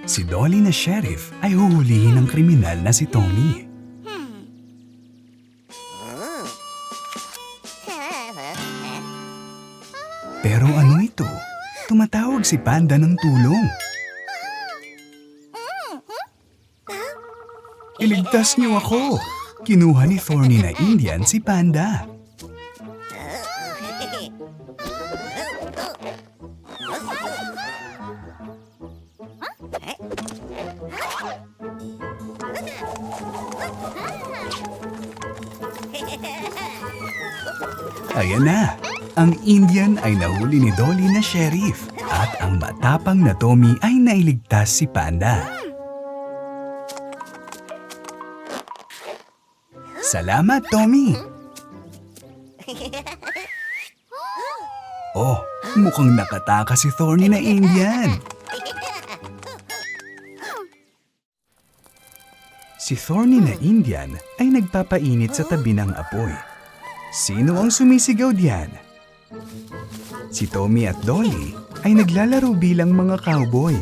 Si Dolly na sheriff ay huhulihin ng kriminal na si Tommy. Pero ano ito? Tumatawag si Panda ng tulong. Iligtas niyo ako! Kinuha ni Thorny na Indian si Panda. Ayan na! Ang Indian ay nahuli ni Dolly na sheriff at ang matapang na Tommy ay nailigtas si Panda. Salamat, Tommy! Oh, mukhang nakataka si Thorny na Indian. Si Thorny na Indian ay nagpapainit sa tabi ng apoy. Sino ang sumisigaw diyan? Si Tommy at Dolly ay naglalaro bilang mga cowboy.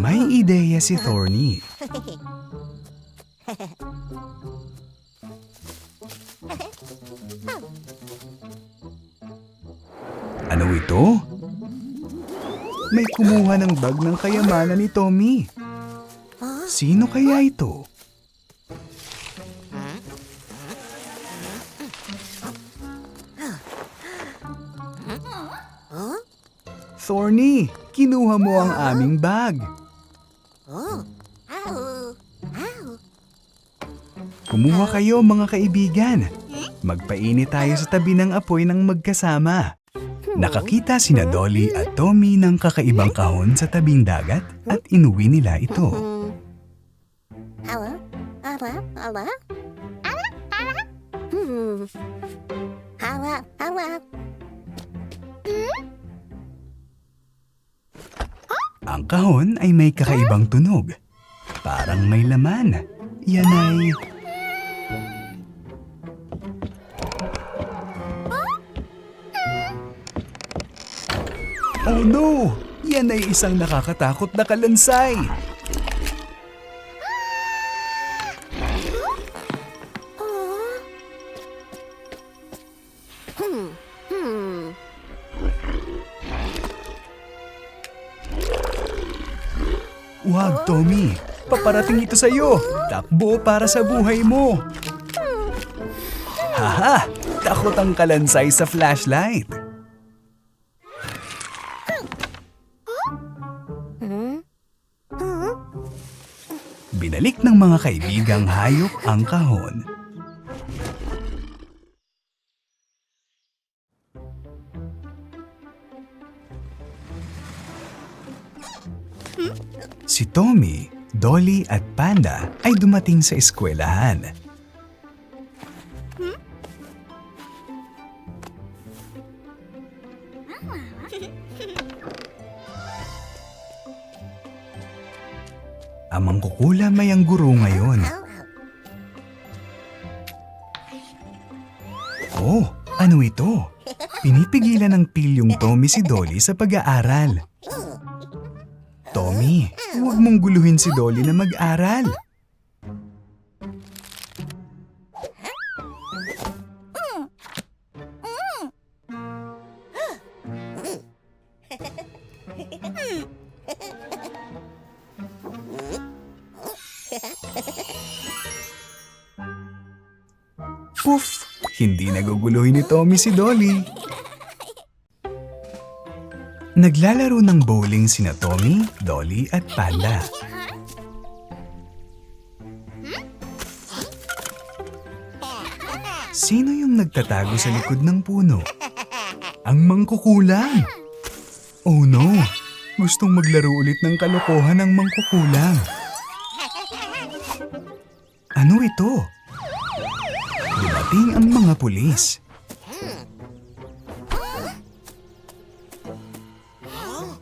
May ideya si Thorny. Ano ito? May kumuha ng bag ng kayamanan ni Tommy. Sino kaya ito? Thorny, kinuha mo ang aming bag. Kumuha kayo mga kaibigan. Magpainit tayo sa tabi ng apoy ng magkasama. Nakakita sina Dolly at Tommy ng kakaibang kahon sa tabing dagat at inuwi nila ito. Ang kahon ay may kakaibang tunog. Parang may laman. Yan ay... Oh no! Yan ay isang nakakatakot na kalansay! Wag, Tommy! Paparating ito sa'yo! Takbo para sa buhay mo! Haha! Takot ang kalansay sa flashlight! Binalik ng mga kaibigang hayop ang kahon. Si Tommy, Dolly at Panda ay dumating sa eskwelahan. Ang mangkukulam ay ang guro ngayon. Oh, ano ito? Pinipigilan ng pilyong Tommy si Dolly sa pag-aaral. Tommy, huwag mong guluhin si Dolly na mag-aral. Puff! Hindi naguguluhin ni Tommy si Dolly. Naglalaro ng bowling sina Tommy, Dolly at Panda. Sino yung nagtatago sa likod ng puno? Ang mangkukulam! Oh no! Gustong maglaro ulit ng kalokohan ng mangkukulam. Ano ito? Dumating ang mga pulis.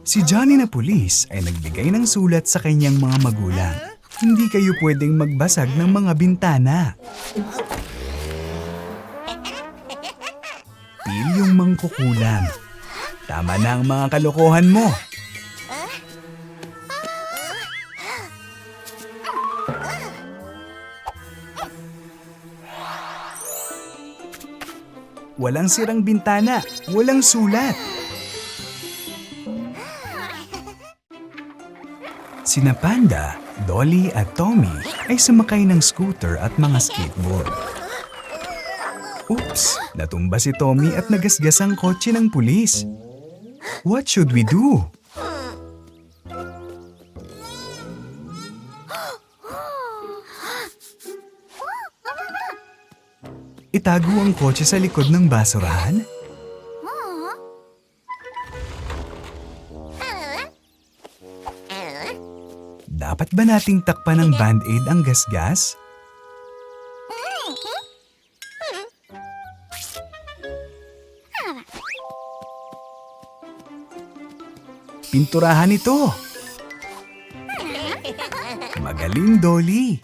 Si Johnny na pulis ay nagbigay ng sulat sa kanyang mga magulang. Hindi kayo pwedeng magbasag ng mga bintana. Pilyong mangkukulam. Tama na ang mga kalokohan mo. Walang sirang bintana, walang sulat. Sina Panda, Dolly at Tommy ay sumakay ng scooter at mga skateboard. Oops! Natumba si Tommy at nagasgas ang kotse ng pulis. What should we do? Itago ang kotse sa likod ng basurahan? Dapat ba nating takpan ng band-aid ang gasgas? Pinturahan ito! Magaling, Dolly!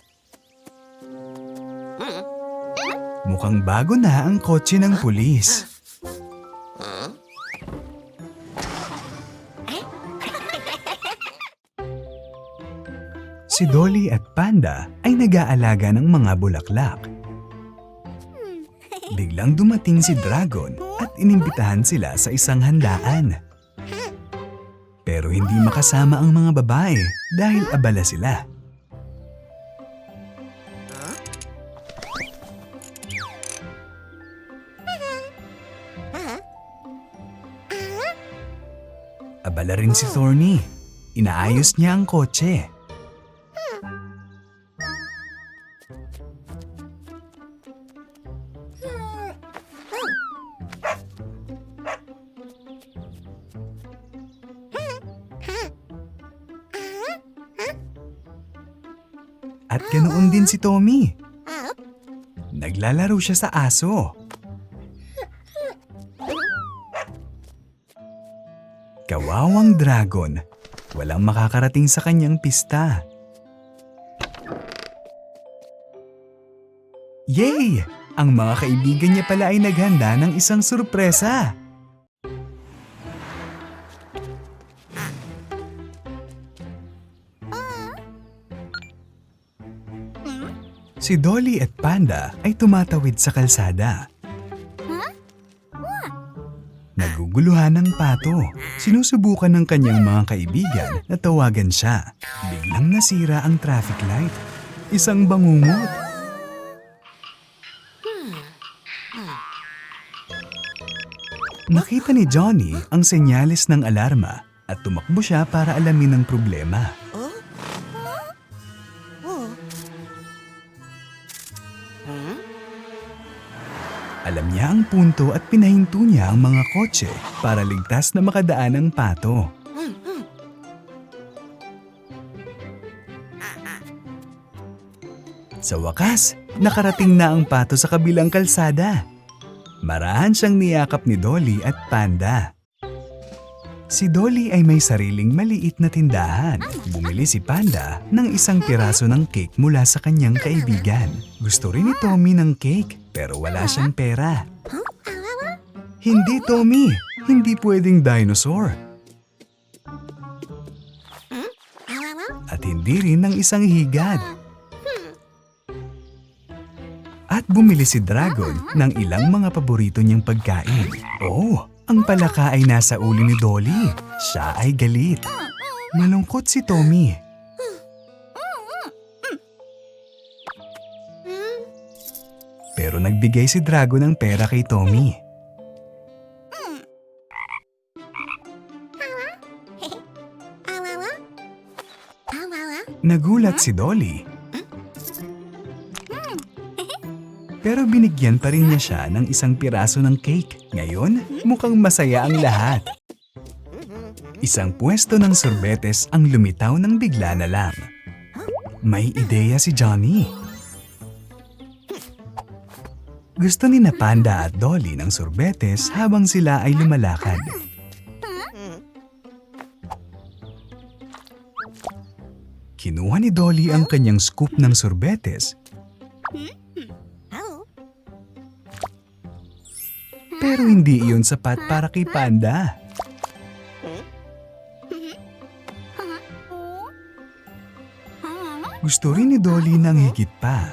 Mukhang bago na ang kotse ng pulis. Si Dolly at Panda ay nag-aalaga ng mga bulaklak. Biglang dumating si Dragon at inimbitahan sila sa isang handaan. Pero hindi makasama ang mga babae dahil abala sila. Abala rin si Thorny. Inaayos niya ang kotse. At ganoon din si Tommy. Naglalaro siya sa aso. Kawawang Dragon. Walang makakarating sa kanyang pista. Yay! Ang mga kaibigan niya pala ay naghanda ng isang sorpresa. Si Dolly at Panda ay tumatawid sa kalsada. Naguguluhan ng pato. Sinusubukan ng kanyang mga kaibigan na tawagan siya. Biglang nasira ang traffic light. Isang bangungot. Nakita ni Johnny ang senyales ng alarma at tumakbo siya para alamin ang problema. Alam niya ang punto at pinahinto niya ang mga kotse para ligtas na makadaan ang pato. Sa wakas, nakarating na ang pato sa kabilang kalsada. Marahan siyang niyakap ni Dolly at Panda. Si Dolly ay may sariling maliit na tindahan. Bumili si Panda ng isang piraso ng cake mula sa kanyang kaibigan. Gusto rin ni Tommy ng cake pero wala siyang pera. Hindi, Tommy! Hindi pwedeng dinosaur. At hindi rin ng isang higad. At bumili si Dragon ng ilang mga paborito niyang pagkain. Oh! Ang palaka ay nasa ulo ni Dolly. Siya ay galit. Malungkot si Tommy. Pero nagbigay si Dragon ng pera kay Tommy. Nagulat si Dolly. Pero binigyan pa rin niya siya ng isang piraso ng cake. Ngayon, mukhang masaya ang lahat. Isang pwesto ng sorbetes ang lumitaw ng bigla na lang. May ideya si Johnny. Gusto ni na Panda at Dolly ng sorbetes habang sila ay lumalakad. Kinuha ni Dolly ang kanyang scoop ng sorbetes. Pero hindi iyon sapat para kay Panda. Gusto rin ni Dolly ng higit pa.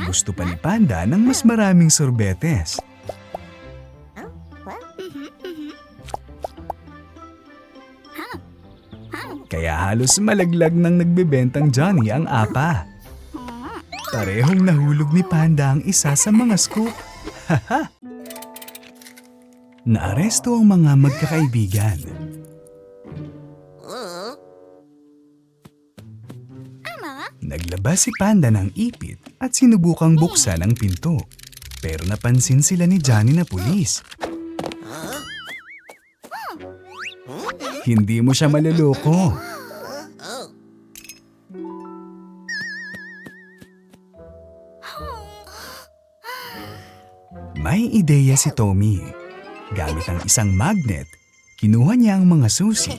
Gusto pa ni Panda ng mas maraming sorbetes. Kaya halos malaglag ng nagbebentang Johnny ang apa. Parehong nahulog ni Panda ang isa sa mga scoop. Haha! Naaresto ang mga magkakaibigan. Naglabas si Panda ng ipit at sinubukang buksan ang pinto. Pero napansin sila ni Johnny na pulis. Hindi mo siya maluloko. May ideya si Tommy. Gamit ang isang magnet, kinuha niya ang mga susi.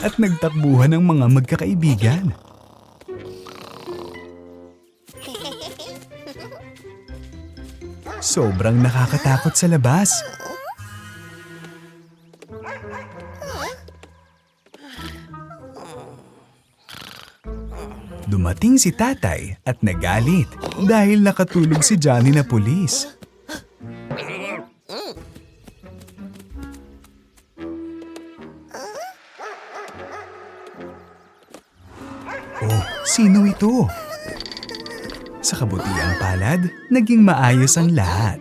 At nagtakbuhan ang mga magkakaibigan. Sobrang nakakatakot sa labas. Dumating si tatay at nagalit dahil nakatulog si Johnny na pulis. Oh, sino ito? Sa kabutiang palad, naging maayos ang lahat.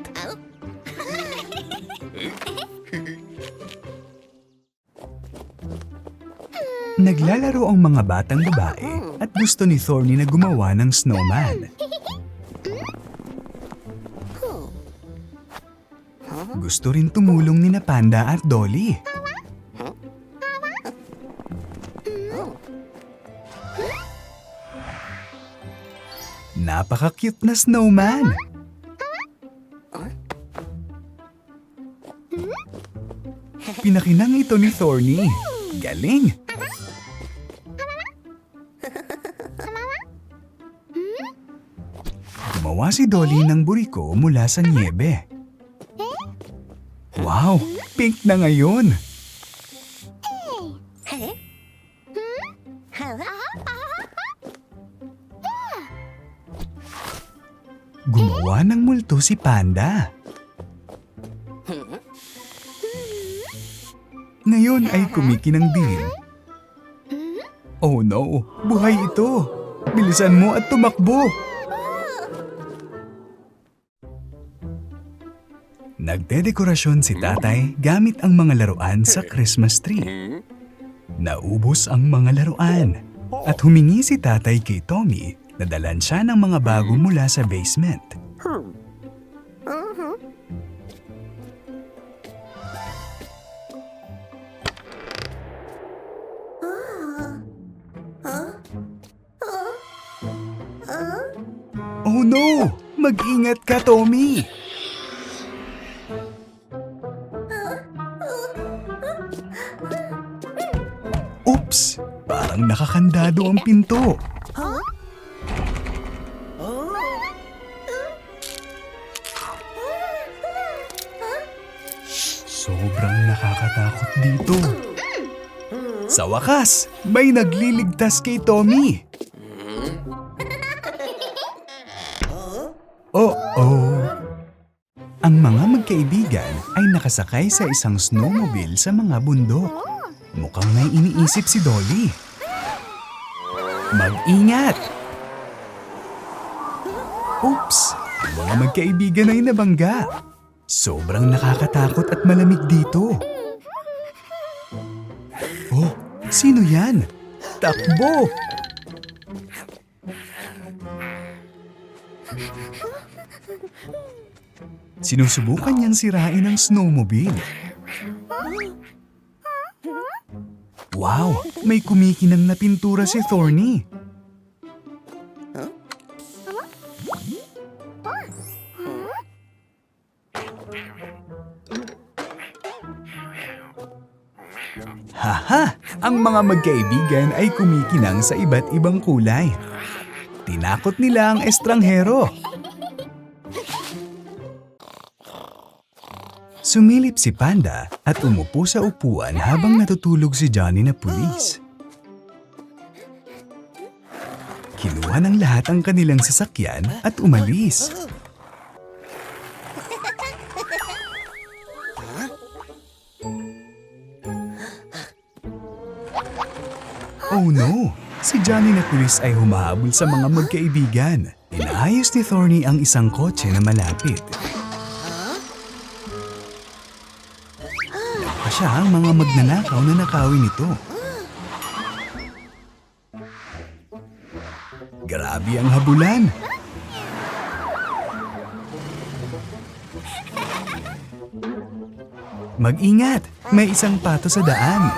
Naglalaro ang mga batang babae at gusto ni Thorny na gumawa ng snowman. Gusto rin tumulong ni na Panda at Dolly. Napaka-cute na snowman! Pinakinang ito ni Thorny. Galing! Gumawa si Dolly ng buriko mula sa niebe. Wow! Pink na ngayon! Gumawa ng multo si Panda. Ngayon ay kumikinang din. Oh no! Buhay ito! Bilisan mo at tumakbo! Nagdedekorasyon si tatay gamit ang mga laruan sa Christmas tree. Naubos ang mga laruan at humingi si tatay kay Tommy na dalan siya ng mga bago mula sa basement. Oh no! Mag-ingat ka, Tommy! Oops! Parang nakakandado ang pinto. Sobrang nakakatakot dito. Sa wakas, may nagliligtas kay Tommy. Oh-oh! Ang mga magkaibigan ay nakasakay sa isang snowmobile sa mga bundok. Mukhang may iniisip si Dolly. Mag-ingat! Oops! Ang mga magkaibigan ay nabangga. Sobrang nakakatakot at malamig dito. Oh, sino yan? Takbo! Sinusubukan niyang sirain ang snowmobile. Wow! May kumikinang na pintura si Thorny. Haha! Ang mga magkaibigan ay kumikinang sa iba't ibang kulay. Tinakot nila ang estranghero. Sumilip si Panda at umupo sa upuan habang natutulog si Johnny na pulis. Kinuha ng lahat ang kanilang sasakyan at umalis. Oh no! Si Johnny na pulis ay humahabol sa mga magkaibigan. Inaayos ni Thorny ang isang kotse na malapit. Siya ang mga magnanakaw na nakawin nito. Grabe ang habulan. Mag-ingat! May isang pato sa daan.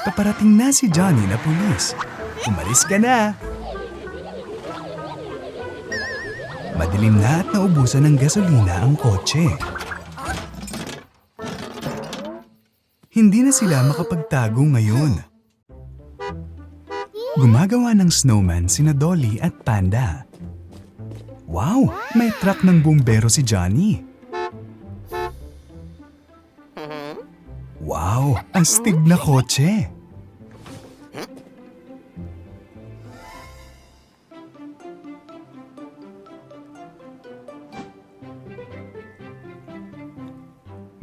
Paparating na si Johnny na pulis. Umalis ka na! Madilim na at naubusan ng gasolina ang kotse. Hindi na sila makapagtago ngayon. Gumagawa ng snowman sina Dolly at Panda. Wow! May truck ng bumbero si Johnny. Wow! Astig na kotse!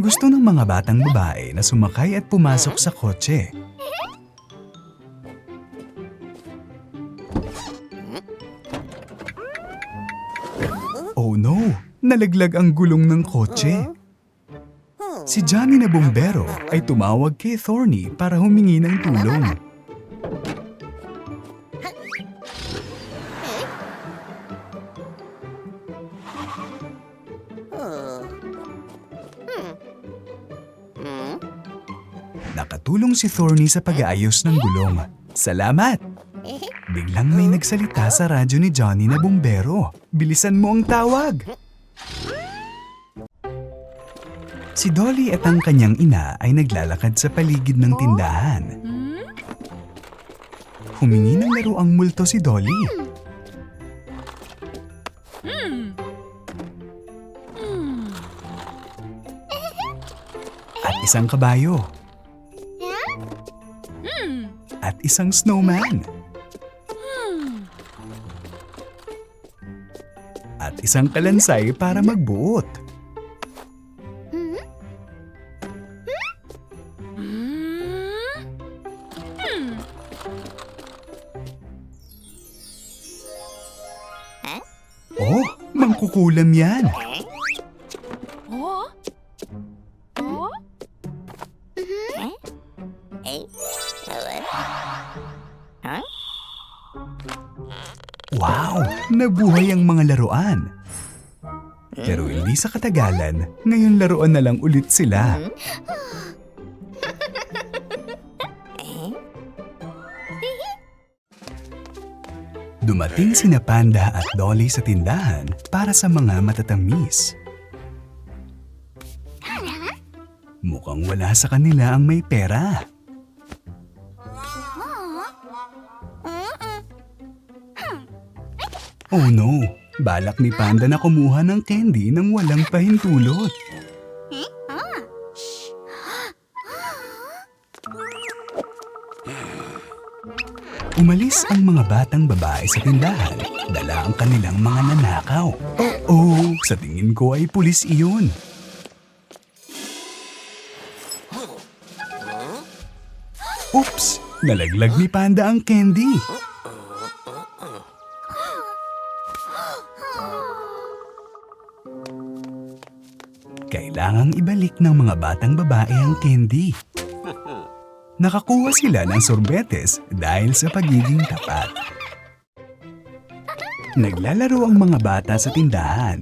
Gusto ng mga batang babae na sumakay at pumasok sa kotse. Oh no! Nalaglag ang gulong ng kotse. Si Johnny na bumbero ay tumawag kay Thorny para humingi ng tulong. Nakatulong si Thorny sa pag-aayos ng gulong. Salamat! Biglang may nagsalita sa radyo ni Johnny na bumbero. Bilisan mo ang tawag! Si Dolly at ang kanyang ina ay naglalakad sa paligid ng tindahan. Humingi ng laro ang multo si Dolly. At isang kabayo. At isang snowman. At isang kalansay para magbuot. Oh, mangkukulam yan. Wow! Nabuhay ang mga laruan. Pero hindi sa katagalan, ngayon laruan na lang ulit sila. Dumating sina Panda at Dolly sa tindahan para sa mga matatamis. Mukhang wala sa kanila ang may pera. Oh no! Balak ni Panda na kumuha ng candy nang walang pahintulot. Umalis ang mga batang babae sa tindahan. Dala ang kanilang mga nanakaw. Oh, sa tingin ko ay pulis iyon. Oops! Nalaglag ni Panda ang candy. Kailangang ibalik ng mga batang babae ang candy. Nakakuha sila ng sorbetes dahil sa pagiging tapat. Naglalaro ang mga bata sa tindahan.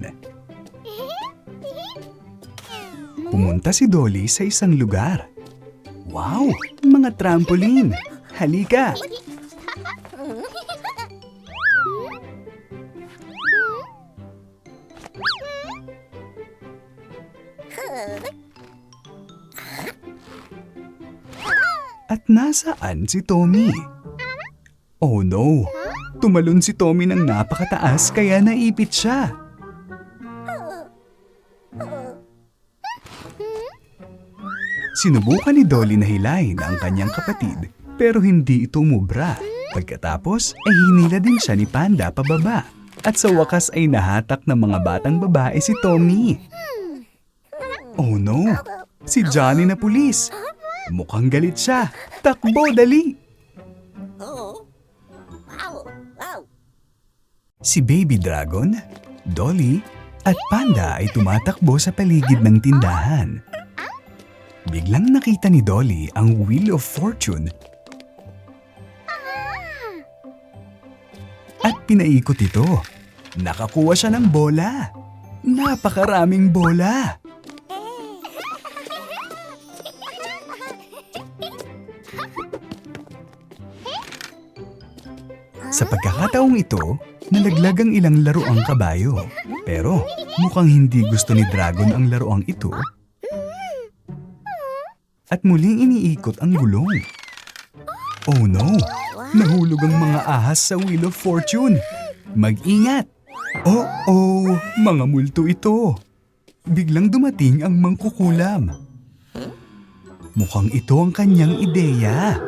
Pumunta si Dolly sa isang lugar. Wow! Mga trampoline! Halika! At nasaan si Tommy? Oh no! Tumalon si Tommy ng napakataas kaya naipit siya. Sinubukan ni Dolly na hilahin ang kanyang kapatid pero hindi ito umubra. Pagkatapos ay hinila din siya ni Panda pababa at sa wakas ay nahatak ng mga batang babae si Tommy. Oh no! Si Johnny na pulis! Mukhang galit siya! Takbo, dali! Si Baby Dragon, Dolly, at Panda ay tumatakbo sa paligid ng tindahan. Biglang nakita ni Dolly ang Wheel of Fortune at pinaikot ito. Nakakuha siya ng bola. Napakaraming bola. Sa pagkakataong ito, nalaglag ang ilang laruang kabayo. Pero mukhang hindi gusto ni Dragon ang laruang ito. At muling iniikot ang gulong. Oh no! Nahulog ang mga ahas sa Wheel of Fortune. Mag-ingat! Oh, mga multo ito. Biglang dumating ang mangkukulam. Mukhang ito ang kanyang ideya.